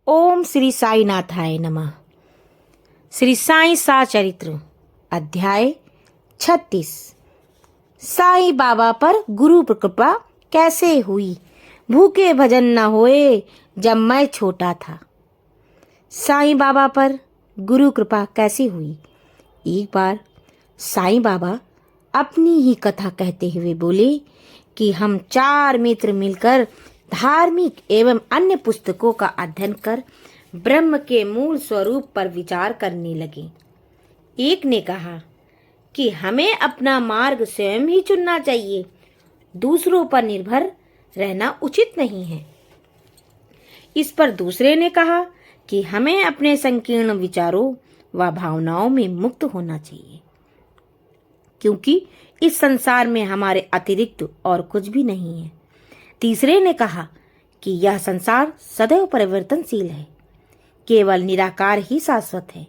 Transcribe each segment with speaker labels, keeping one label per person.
Speaker 1: ओम श्री साईनाथाय नमः। श्री साई साचरित्र अध्याय 36। साईं बाबा पर गुरु कृपा कैसे हुई। भूखे भजन न होए जब मैं छोटा था। साईं बाबा पर गुरु कृपा कैसे हुई। एक बार साईं बाबा अपनी ही कथा कहते हुए बोले कि हम 4 मित्र मिलकर धार्मिक एवं अन्य पुस्तकों का अध्ययन कर ब्रह्म के मूल स्वरूप पर विचार करने लगे। एक ने कहा कि हमें अपना मार्ग स्वयं ही चुनना चाहिए, दूसरों पर निर्भर रहना उचित नहीं है। इस पर दूसरे ने कहा कि हमें अपने संकीर्ण विचारों व भावनाओं में मुक्त होना चाहिए, क्योंकि इस संसार में हमारे अतिरिक्त और कुछ भी नहीं है। तीसरे ने कहा कि यह संसार सदैव परिवर्तनशील है, केवल निराकार ही शाश्वत है,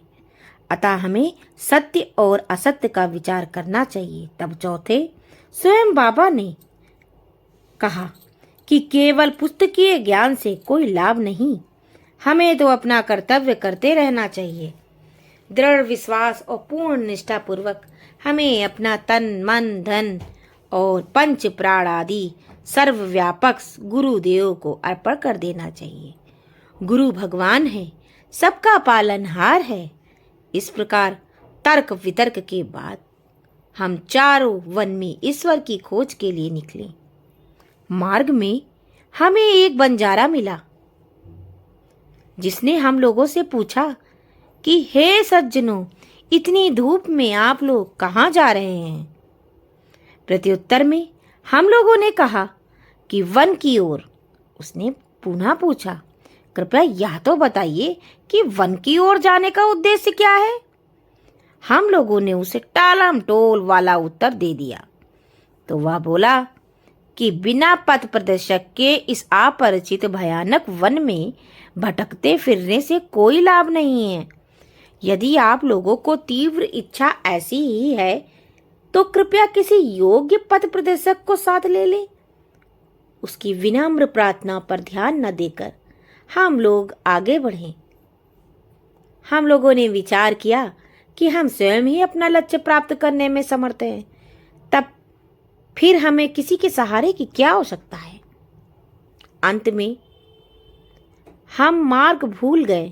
Speaker 1: अतः हमें सत्य और असत्य का विचार करना चाहिए। तब चौथे स्वयं बाबा ने कहा कि केवल पुस्तकीय ज्ञान से कोई लाभ नहीं, हमें तो अपना कर्तव्य करते रहना चाहिए। दृढ़ विश्वास और पूर्ण निष्ठा पूर्वक हमें अपना तन मन धन और पंच प्राण आदि सर्वव्यापक गुरुदेव को अर्पण कर देना चाहिए। गुरु भगवान है, सबका पालनहार है। इस प्रकार तर्क वितर्क के बाद हम चारों वन में ईश्वर की खोज के लिए निकले। मार्ग में हमें एक बंजारा मिला, जिसने हम लोगों से पूछा कि हे सज्जनों, इतनी धूप में आप लोग कहाँ जा रहे हैं। प्रत्युत्तर में हम लोगों ने कहा कि वन की ओर। उसने पुनः पूछा, कृपया यह तो बताइए कि वन की ओर जाने का उद्देश्य क्या है। हम लोगों ने उसे टालम टोल वाला उत्तर दे दिया तो वह बोला कि बिना पथ प्रदर्शक के इस अपरिचित भयानक वन में भटकते फिरने से कोई लाभ नहीं है। यदि आप लोगों को तीव्र इच्छा ऐसी ही है तो कृपया किसी योग्य पथ प्रदर्शक को साथ ले लें। उसकी विनम्र प्रार्थना पर ध्यान न देकर हम लोग आगे बढ़े। हम लोगों ने विचार किया कि हम स्वयं ही अपना लक्ष्य प्राप्त करने में समर्थ हैं, तब फिर हमें किसी के सहारे की क्या आवश्यकता है। अंत में हम मार्ग भूल गए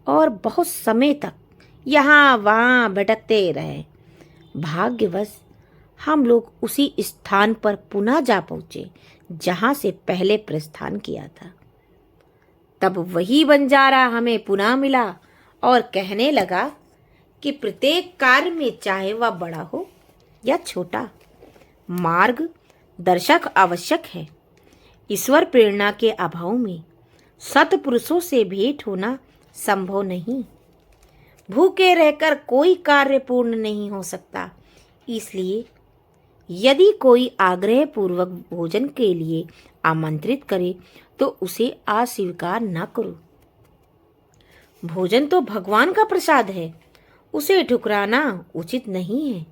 Speaker 1: और बहुत समय तक यहाँ वहाँ भटकते रहे। भाग्यवश हम लोग उसी स्थान पर पुनः जा पहुँचे जहाँ से पहले प्रस्थान किया था। तब वही बंजारा हमें पुनः मिला और कहने लगा कि प्रत्येक कार्य में, चाहे वह बड़ा हो या छोटा, मार्ग दर्शक आवश्यक है। ईश्वर प्रेरणा के अभाव में सत्पुरुषों से भेंट होना संभव नहीं। भूखे रहकर कोई कार्य पूर्ण नहीं हो सकता। इसलिए यदि कोई आग्रह पूर्वक भोजन के लिए आमंत्रित करे तो उसे अस्वीकार न करो। भोजन तो भगवान का प्रसाद है, उसे ठुकराना उचित नहीं है।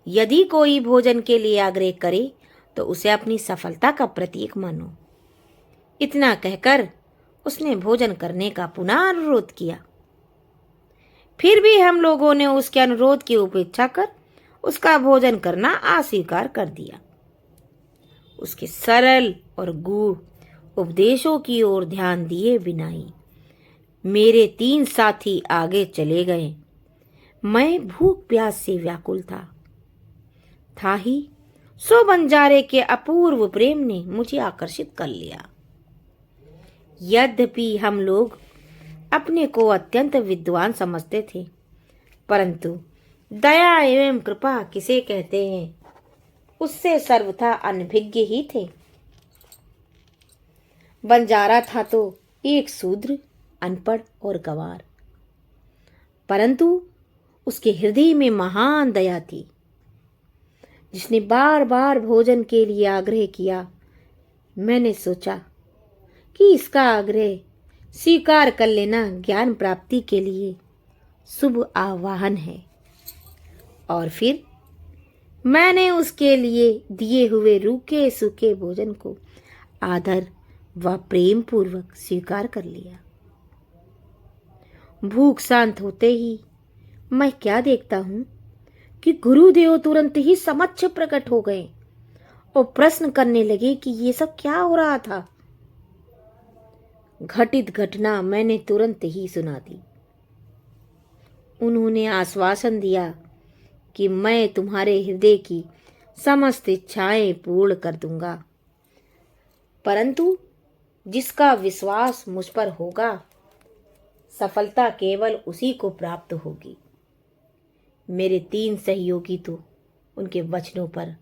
Speaker 1: यदि कोई भोजन के लिए आग्रह करे तो उसे अपनी सफलता का प्रतीक मानो। इतना कहकर उसने भोजन करने का पुनः अनुरोध किया। फिर भी हम लोगों ने उसके अनुरोध की उपेक्षा कर उसका भोजन करना अस्वीकार कर दिया। उसके सरल और गूढ़ उपदेशों की ओर ध्यान दिए बिना ही मेरे 3 साथी आगे चले गए। मैं भूख प्यास से व्याकुल था ही सो बंजारे के अपूर्व प्रेम ने मुझे आकर्षित कर लिया। यद्यपि हम लोग अपने को अत्यंत विद्वान समझते थे, परंतु दया एवं कृपा किसे कहते हैं, उससे सर्वथा अनभिज्ञ ही थे। बंजारा था तो एक शूद्र, अनपढ़ और गंवार, परंतु उसके हृदय में महान दया थी, जिसने बार बार भोजन के लिए आग्रह किया। मैंने सोचा कि इसका आग्रह स्वीकार कर लेना ज्ञान प्राप्ति के लिए शुभ आह्वान है, और फिर मैंने उसके लिए दिए हुए रूखे सूखे भोजन को आदर वह प्रेम पूर्वक स्वीकार कर लिया। भूख शांत होते ही मैं क्या देखता हूं कि गुरुदेव तुरंत ही समक्ष प्रकट हो गए और प्रश्न करने लगे कि ये सब क्या हो रहा था। घटित घटना मैंने तुरंत ही सुना दी। उन्होंने आश्वासन दिया कि मैं तुम्हारे हृदय की समस्त इच्छाएं पूर्ण कर दूंगा, परंतु जिसका विश्वास मुझ पर होगा सफलता केवल उसी को प्राप्त होगी। मेरे 3 सहयोगी तो उनके वचनों पर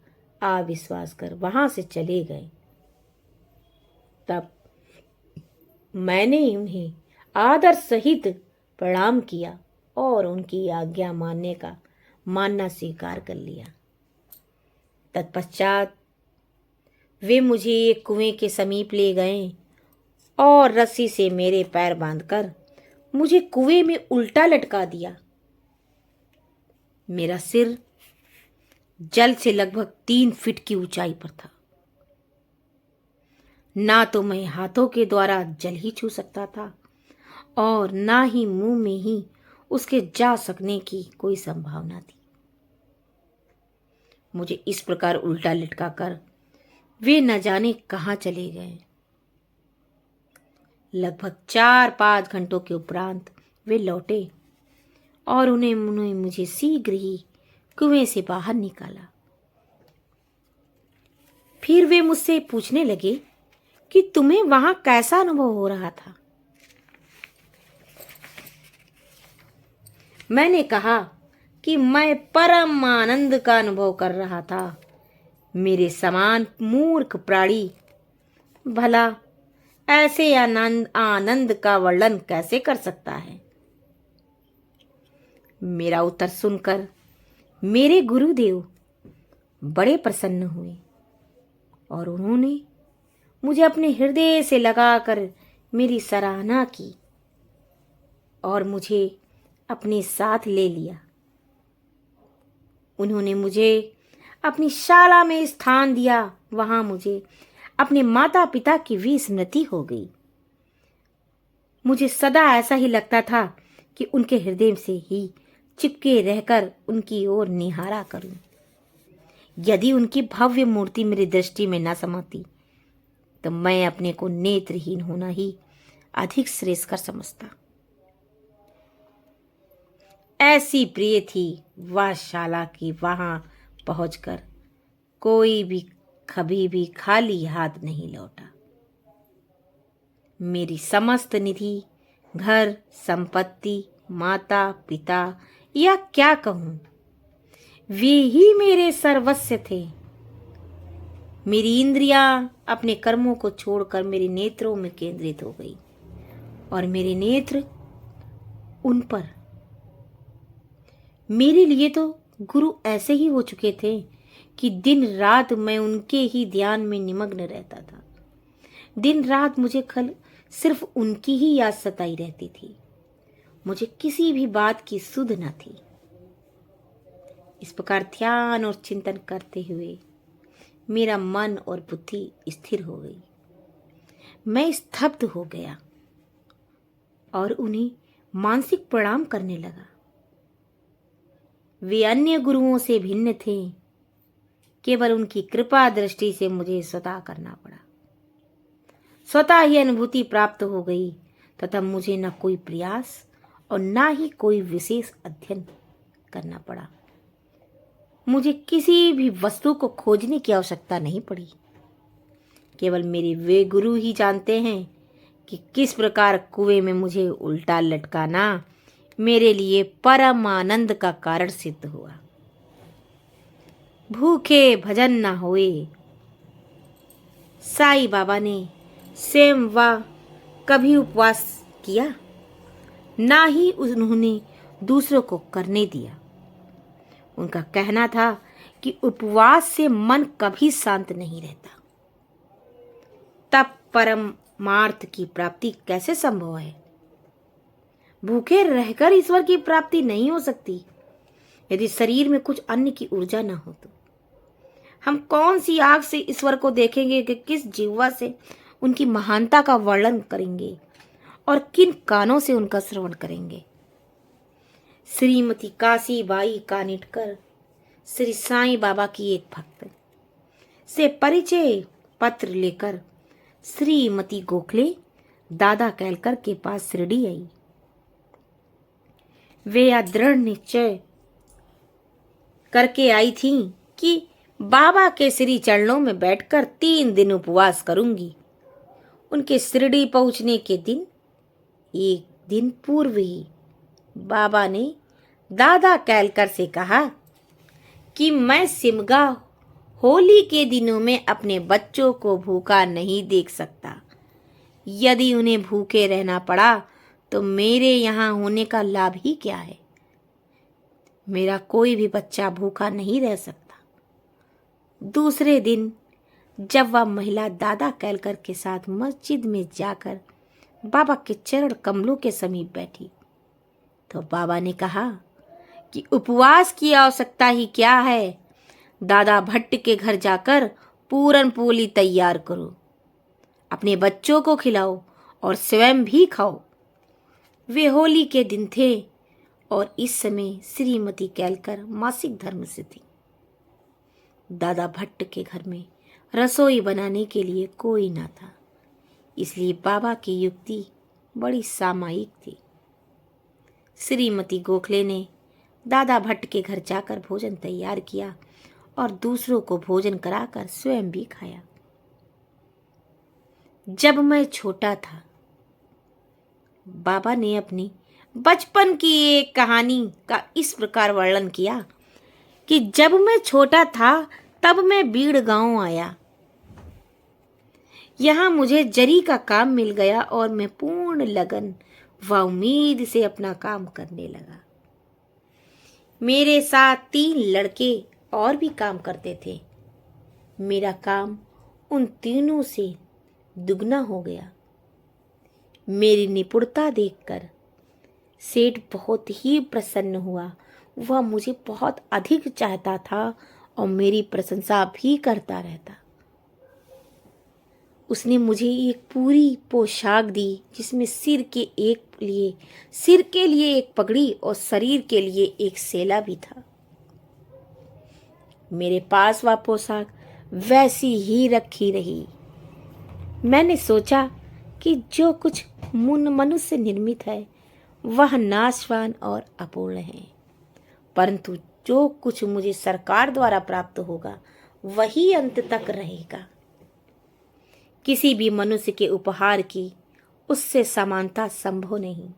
Speaker 1: अविश्वास कर वहां से चले गए। तब मैंने उन्हें आदर सहित प्रणाम किया और उनकी आज्ञा मानना स्वीकार कर लिया। तत्पश्चात वे मुझे एक कुएं के समीप ले गए और रस्सी से मेरे पैर बांधकर मुझे कुएं में उल्टा लटका दिया। मेरा सिर जल से लगभग 3 फीट की ऊंचाई पर था। ना तो मैं हाथों के द्वारा जल ही छू सकता था और ना ही मुंह में ही उसके जा सकने की कोई संभावना थी। मुझे इस प्रकार उल्टा लटकाकर वे न जाने कहां चले गए। लगभग 4-5 घंटों के उपरांत वे लौटे और उन्होंने मुझे शीघ्र ही कुएं से बाहर निकाला। फिर वे मुझसे पूछने लगे कि तुम्हें वहां कैसा अनुभव हो रहा था। मैंने कहा कि मैं परम आनंद का अनुभव कर रहा था। मेरे समान मूर्ख प्राणी भला ऐसे आनंद का वर्णन कैसे कर सकता है। मेरा उत्तर सुनकर मेरे गुरुदेव बड़े प्रसन्न हुए और उन्होंने मुझे अपने हृदय से लगाकर मेरी सराहना की और मुझे अपने साथ ले लिया। उन्होंने मुझे अपनी शाला में स्थान दिया। वहां मुझे अपने माता पिता की भी स्मृति हो गई। मुझे सदा ऐसा ही लगता था कि उनके हृदय से ही चिपके रहकर उनकी ओर निहारा करूं। यदि उनकी भव्य मूर्ति मेरी दृष्टि में न समाती तो मैं अपने को नेत्रहीन होना ही अधिक श्रेयस्कर समझता। ऐसी प्रिय थी वह शाला की वहां पहुंचकर कोई भी कभी भी खाली हाथ नहीं लौटा। मेरी समस्त निधि, घर, संपत्ति, माता पिता या क्या कहूं, वे ही मेरे सर्वस्व थे। मेरी इंद्रियां अपने कर्मों को छोड़कर मेरे नेत्रों में केंद्रित हो गई और मेरे नेत्र उन पर। मेरे लिए तो गुरु ऐसे ही हो चुके थे कि दिन रात मैं उनके ही ध्यान में निमग्न रहता था। दिन रात मुझे सिर्फ उनकी ही याद सताई रहती थी। मुझे किसी भी बात की सुध न थी। इस प्रकार ध्यान और चिंतन करते हुए मेरा मन और बुद्धि स्थिर हो गई। मैं स्तब्ध हो गया और उन्हें मानसिक प्रणाम करने लगा। वे अन्य गुरुओं से भिन्न थे। केवल उनकी कृपा दृष्टि से मुझे स्वतः करना पड़ा। स्वतः ही अनुभूति प्राप्त हो गई तथा मुझे न कोई प्रयास और न ही कोई विशेष अध्ययन करना पड़ा। मुझे किसी भी वस्तु को खोजने की आवश्यकता नहीं पड़ी। केवल मेरे वे गुरु ही जानते हैं कि किस प्रकार कुएं में मुझे उल्टा लटकाना मेरे लिए परम आनंद का कारण सिद्ध हुआ। भूखे भजन न होए। साईं बाबा ने स्वयं व कभी उपवास किया, ना ही उन्होंने दूसरों को करने दिया। उनका कहना था कि उपवास से मन कभी शांत नहीं रहता। तब परमार्थ की प्राप्ति कैसे संभव है? भूखे रहकर ईश्वर की प्राप्ति नहीं हो सकती यदि शरीर में कुछ अन्न की ऊर्जा न हो तो। हम कौन सी आंख से ईश्वर को देखेंगे कि किस जिह्वा से उनकी महानता का वर्णन करेंगे और किन कानों से उनका श्रवण करेंगे। श्रीमती काशीबाई कानिटकर श्री साईं बाबा की एक भक्त से परिचय पत्र लेकर श्रीमती गोखले दादा केलकर के पास शिरडी आई। वे यह दृढ़ निश्चय करके आई थी कि बाबा के श्री चरणों में बैठकर 3 दिन उपवास करूंगी। उनके शिरडी पहुंचने के दिन एक दिन पूर्व ही बाबा ने दादा केलकर से कहा कि मैं सिमगा होली के दिनों में अपने बच्चों को भूखा नहीं देख सकता। यदि उन्हें भूखे रहना पड़ा तो मेरे यहाँ होने का लाभ ही क्या है। मेरा कोई भी बच्चा भूखा नहीं रह सकता। दूसरे दिन जब वह महिला दादा केलकर के साथ मस्जिद में जाकर बाबा के चरण कमलों के समीप बैठी तो बाबा ने कहा कि उपवास की आवश्यकता ही क्या है। दादा भट्ट के घर जाकर पूरन पोली तैयार करो, अपने बच्चों को खिलाओ और स्वयं भी खाओ। वे होली के दिन थे और इस समय श्रीमती केलकर मासिक धर्म से थी। दादा भट्ट के घर में रसोई बनाने के लिए कोई ना था, इसलिए बाबा की युक्ति बड़ी सामायिक थी। श्रीमती गोखले ने दादा भट्ट के घर जाकर भोजन तैयार किया और दूसरों को भोजन कराकर स्वयं भी खाया। जब मैं छोटा था, बाबा ने अपनी बचपन की एक कहानी का इस प्रकार वर्णन किया कि जब मैं छोटा था तब मैं बीड़ गांव आया। यहाँ मुझे जरी का काम मिल गया और मैं पूर्ण लगन व उम्मीद से अपना काम करने लगा। मेरे साथ 3 लड़के और भी काम करते थे। मेरा काम उन तीनों से दुगना हो गया। मेरी निपुणता देखकर सेठ बहुत ही प्रसन्न हुआ। वह मुझे बहुत अधिक चाहता था और मेरी प्रशंसा भी करता रहता। उसने मुझे एक पूरी पोशाक दी जिसमें सिर के लिए एक पगड़ी और शरीर के लिए एक सेला भी था। मेरे पास वह पोशाक वैसी ही रखी रही। मैंने सोचा कि जो कुछ मनुष्य निर्मित है वह नाशवान और अपूर्ण है, परंतु जो कुछ मुझे सरकार द्वारा प्राप्त होगा वही अंत तक रहेगा। किसी भी मनुष्य के उपहार की उससे समानता संभव नहीं।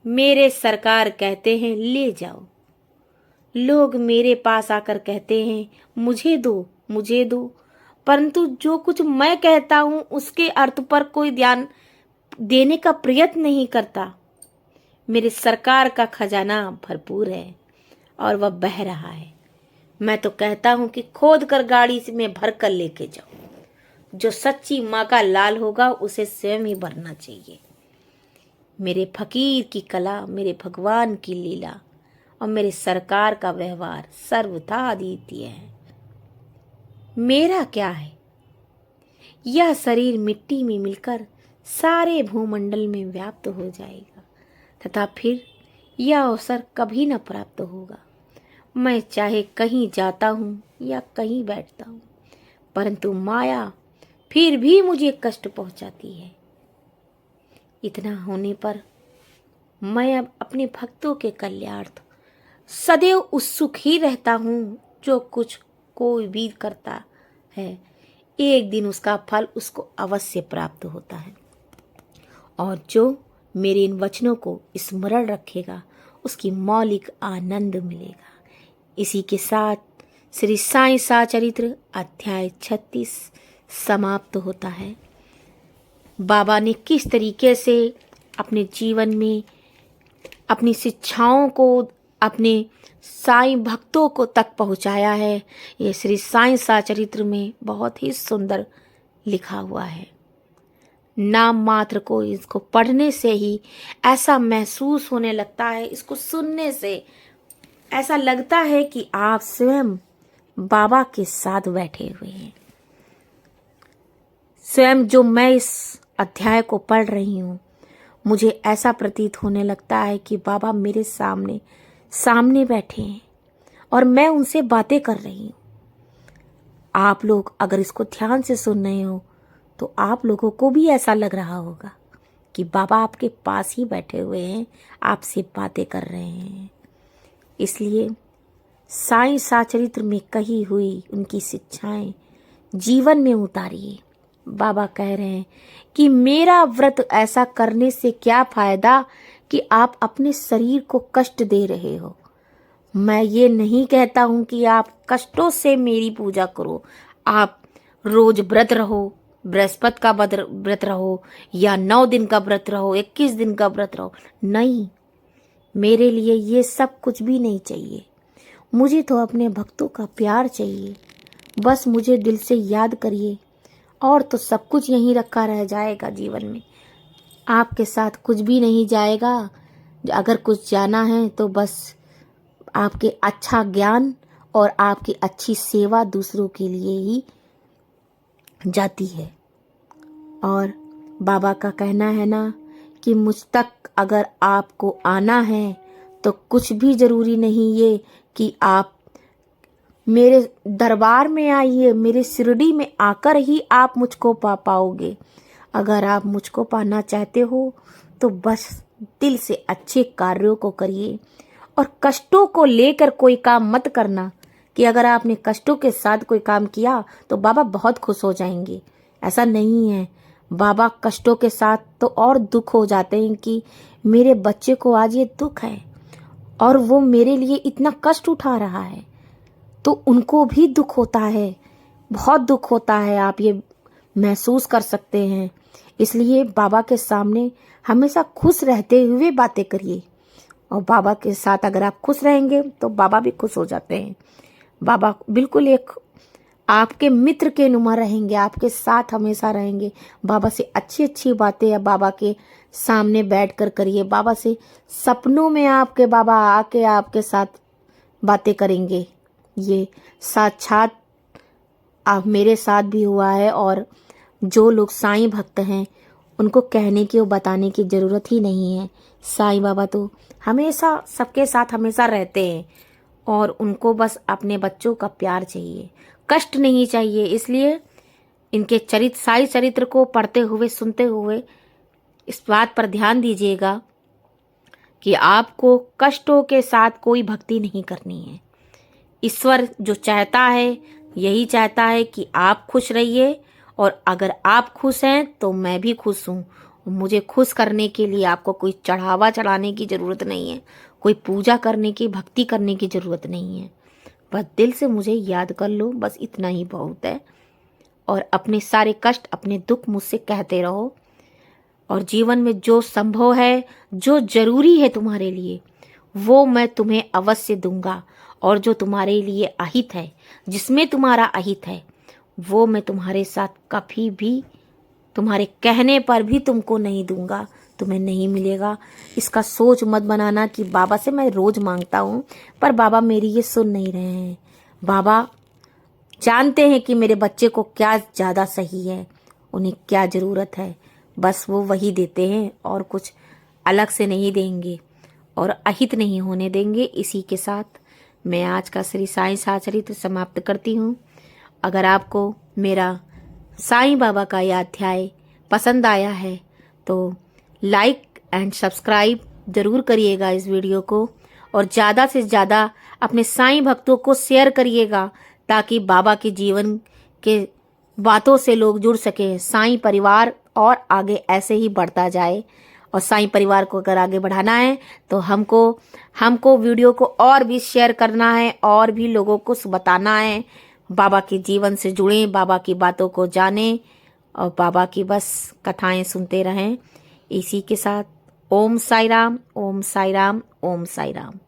Speaker 1: मेरे सरकार कहते हैं ले जाओ। लोग मेरे पास आकर कहते हैं मुझे दो, मुझे दो, परंतु जो कुछ मैं कहता हूं उसके अर्थ पर कोई ध्यान देने का प्रयत्न नहीं करता। मेरे सरकार का खजाना भरपूर है और वह बह रहा है। मैं तो कहता हूं कि खोद कर गाड़ी में भर कर लेके जाओ। जो सच्ची माँ का लाल होगा उसे स्वयं ही भरना चाहिए। मेरे फकीर की कला, मेरे भगवान की लीला और मेरे सरकार का व्यवहार सर्वथा अद्वितीय है। मेरा क्या है? यह शरीर मिट्टी में मिलकर सारे भूमंडल में व्याप्त हो जाएगा तथा फिर यह अवसर कभी न प्राप्त होगा। मैं चाहे कहीं जाता हूँ या कहीं बैठता हूँ, परंतु माया फिर भी मुझे कष्ट पहुंचाती है। इतना होने पर मैं अब अपने भक्तों के कल्याणार्थ सदैव उत्सुक ही रहता हूँ। जो कुछ कोई भी करता है एक दिन उसका फल उसको अवश्य प्राप्त होता है, और जो मेरे इन वचनों को स्मरण रखेगा उसकी मौलिक आनंद मिलेगा। इसी के साथ श्री साईं सचरित्र अध्याय 36 समाप्त होता है। बाबा ने किस तरीके से अपने जीवन में अपनी शिक्षाओं को अपने साईं भक्तों को तक पहुंचाया है, ये श्री साईं सचरित्र में बहुत ही सुंदर लिखा हुआ है। नाम मात्र को इसको पढ़ने से ही ऐसा महसूस होने लगता है, इसको सुनने से ऐसा लगता है कि आप स्वयं बाबा के साथ बैठे हुए हैं। स्वयं जो मैं इस अध्याय को पढ़ रही हूँ, मुझे ऐसा प्रतीत होने लगता है कि बाबा मेरे सामने सामने बैठे हैं और मैं उनसे बातें कर रही हूँ। आप लोग अगर इसको ध्यान से सुन रहे हो तो आप लोगों को भी ऐसा लग रहा होगा कि बाबा आपके पास ही बैठे हुए हैं, आपसे बातें कर रहे हैं। इसलिए साईं साचरित्र में कही हुई उनकी शिक्षाएं जीवन में उतारिए। बाबा कह रहे हैं कि मेरा व्रत ऐसा करने से क्या फायदा कि आप अपने शरीर को कष्ट दे रहे हो। मैं ये नहीं कहता हूं कि आप कष्टों से मेरी पूजा करो, आप रोज व्रत रहो, बृहस्पति का व्रत रहो या 9 दिन का व्रत रहो, 21 दिन का व्रत रहो। नहीं, मेरे लिए ये सब कुछ भी नहीं चाहिए। मुझे तो अपने भक्तों का प्यार चाहिए। बस मुझे दिल से याद करिए और तो सब कुछ यहीं रखा रह जाएगा। जीवन में आपके साथ कुछ भी नहीं जाएगा। अगर कुछ जाना है तो बस आपके अच्छा ज्ञान और आपकी अच्छी सेवा दूसरों के लिए ही जाती है। और बाबा का कहना है ना कि मुझ तक अगर आपको आना है तो कुछ भी जरूरी नहीं ये कि आप मेरे दरबार में आइए, मेरे शिरडी में आकर ही आप मुझको पा पाओगे। अगर आप मुझको पाना चाहते हो तो बस दिल से अच्छे कार्यों को करिए और कष्टों को लेकर कोई काम मत करना कि अगर आपने कष्टों के साथ कोई काम किया तो बाबा बहुत खुश हो जाएंगे। ऐसा नहीं है। बाबा कष्टों के साथ तो और दुख हो जाते हैं कि मेरे बच्चे को आज ये दुख है और वो मेरे लिए इतना कष्ट उठा रहा है, तो उनको भी दुख होता है, बहुत दुख होता है। आप ये महसूस कर सकते हैं। इसलिए बाबा के सामने हमेशा खुश रहते हुए बातें करिए और बाबा के साथ अगर आप खुश रहेंगे तो बाबा भी खुश हो जाते हैं। बाबा बिल्कुल एक आपके मित्र के नुमा रहेंगे, आपके साथ हमेशा रहेंगे। बाबा से अच्छी अच्छी बातें या बाबा के सामने बैठकर करिए। बाबा से सपनों में आपके बाबा आके आपके साथ बातें करेंगे। ये साक्षात आप मेरे साथ भी हुआ है और जो लोग साईं भक्त हैं उनको कहने की और बताने की ज़रूरत ही नहीं है। साईं बाबा तो हमेशा सबके साथ हमेशा रहते हैं और उनको बस अपने बच्चों का प्यार चाहिए, कष्ट नहीं चाहिए। इसलिए इनके साईं चरित्र को पढ़ते हुए सुनते हुए इस बात पर ध्यान दीजिएगा कि आपको कष्टों के साथ कोई भक्ति नहीं करनी है। ईश्वर जो चाहता है यही चाहता है कि आप खुश रहिए और अगर आप खुश हैं तो मैं भी खुश हूँ। मुझे खुश करने के लिए आपको कोई चढ़ावा चढ़ाने की ज़रूरत नहीं है, कोई पूजा करने की, भक्ति करने की ज़रूरत नहीं है। बस दिल से मुझे याद कर लो, बस इतना ही बहुत है। और अपने सारे कष्ट, अपने दुख मुझसे कहते रहो और जीवन में जो संभव है, जो जरूरी है तुम्हारे लिए, वो मैं तुम्हें अवश्य दूंगा। और जो तुम्हारे लिए अहित है, जिसमें तुम्हारा अहित है, वो मैं तुम्हारे साथ कभी भी, तुम्हारे कहने पर भी तुमको नहीं दूंगा, तुम्हें नहीं मिलेगा। इसका सोच मत बनाना कि बाबा से मैं रोज मांगता हूँ पर बाबा मेरी ये सुन नहीं रहे हैं। बाबा जानते हैं कि मेरे बच्चे को क्या ज़्यादा सही है, उन्हें क्या ज़रूरत है, बस वो वही देते हैं और कुछ अलग से नहीं देंगे और अहित नहीं होने देंगे। इसी के साथ मैं आज का श्री साईं साचरित्र समाप्त करती हूँ। अगर आपको मेरा साईं बाबा का यह अध्याय पसंद आया है तो लाइक एंड सब्सक्राइब ज़रूर करिएगा इस वीडियो को और ज़्यादा से ज़्यादा अपने साईं भक्तों को शेयर करिएगा ताकि बाबा के जीवन के बातों से लोग जुड़ सकें। साईं परिवार और आगे ऐसे ही बढ़ता जाए और साईं परिवार को अगर आगे बढ़ाना है तो हमको वीडियो को और भी शेयर करना है और भी लोगों को बताना है। बाबा के जीवन से जुड़ें, बाबा की बातों को जानें और बाबा की बस कथाएं सुनते रहें। इसी के साथ ओम साई राम, ओम साई राम, ओम साई राम।